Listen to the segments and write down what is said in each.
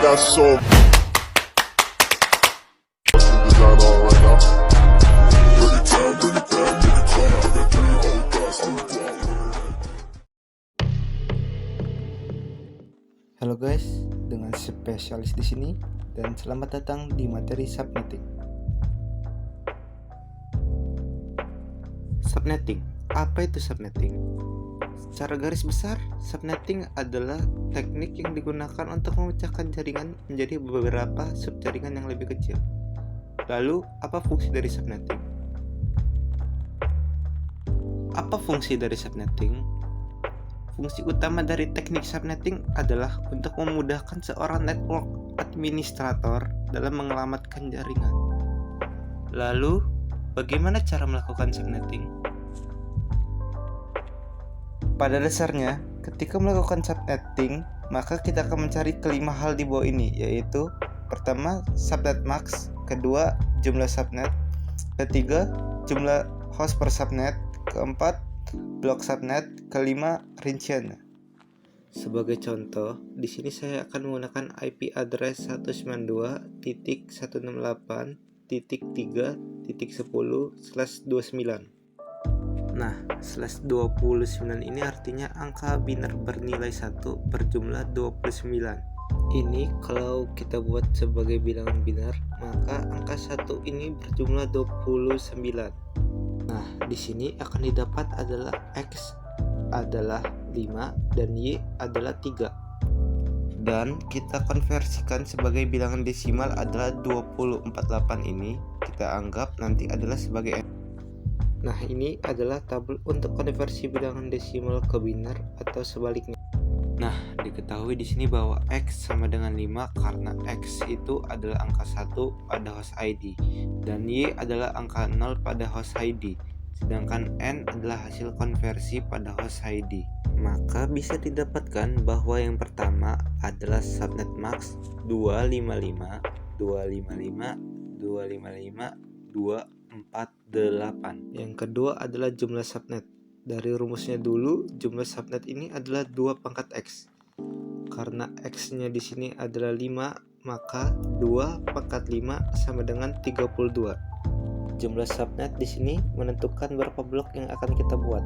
got so design on right now. Bring it down, bring it down, bring it down. I got 3 on the block. Halo guys, dengan spesialis di sini dan selamat datang di materi subnetting. Subnetting, apa itu subnetting? Secara garis besar, subnetting adalah teknik yang digunakan untuk memecahkan jaringan menjadi beberapa subjaringan yang lebih kecil. Lalu, apa fungsi dari subnetting? Apa fungsi dari subnetting? Fungsi utama dari teknik subnetting adalah untuk memudahkan seorang network administrator dalam menyelamatkan jaringan. Lalu, bagaimana cara melakukan subnetting? Pada dasarnya, ketika melakukan subnetting, maka kita akan mencari kelima hal di bawah ini, yaitu pertama, subnet max, kedua, jumlah subnet, ketiga, jumlah host per subnet, keempat, blok subnet, kelima, rinciannya. Sebagai contoh, di sini saya akan menggunakan IP address 192.168.3.10/29. Nah, /29 ini artinya angka biner bernilai 1 berjumlah 29. Ini kalau kita buat sebagai bilangan biner, maka angka 1 ini berjumlah 29. Nah, di sini akan didapat adalah X adalah 5 dan Y adalah 3. Dan kita konversikan sebagai bilangan desimal adalah 2048 ini kita anggap nanti adalah sebagai N. Nah, ini adalah tabel untuk konversi bilangan desimal ke biner atau sebaliknya. Nah, diketahui di sini bahwa X sama dengan 5 karena X itu adalah angka 1 pada host ID dan Y adalah angka 0 pada host ID, sedangkan N adalah hasil konversi pada host ID. Maka bisa didapatkan bahwa yang pertama adalah subnet max 255.255.255.248. Yang kedua adalah jumlah subnet. Dari rumusnya dulu, jumlah subnet ini adalah 2 pangkat X. Karena X-nya di sini adalah 5, maka 2 pangkat 5 sama dengan 32. Jumlah subnet di sini menentukan berapa blok yang akan kita buat.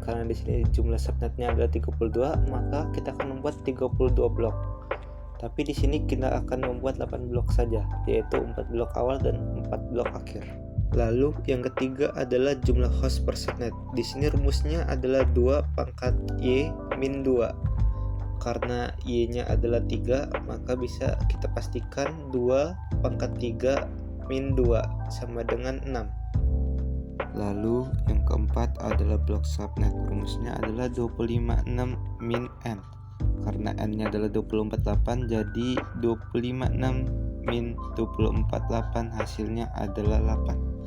Karena di sini jumlah subnetnya adalah 32, maka kita akan membuat 32 blok. Tapi di sini kita akan membuat 8 blok saja, yaitu 4 blok awal dan 4 blok akhir. Lalu yang ketiga adalah jumlah host per subnet. Di sini rumusnya adalah 2 pangkat Y min 2. Karena Y-nya adalah 3, maka bisa kita pastikan 2 pangkat 3 min 2 sama dengan 6. Lalu yang keempat adalah blok subnet. Rumusnya adalah 256 min N. Karena N-nya adalah 248, jadi 256 min 248 hasilnya adalah 8.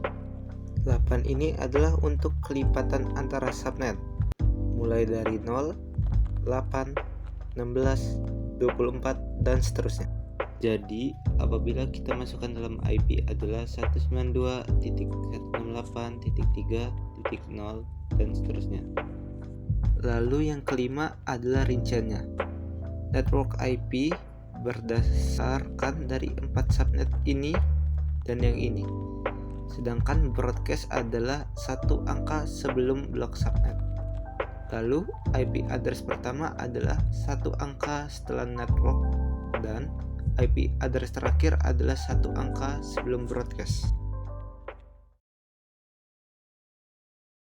8 ini adalah untuk kelipatan antara subnet, mulai dari 0, 8, 16, 24, dan seterusnya. Jadi, apabila kita masukkan dalam IP adalah 192.168.3.0 dan seterusnya. Lalu yang kelima adalah rinciannya. Network IP berdasarkan dari 4 subnet ini dan yang ini. Sedangkan broadcast adalah 1 angka sebelum blok subnet. Lalu IP address pertama adalah 1 angka setelah network dan IP address terakhir adalah 1 angka sebelum broadcast.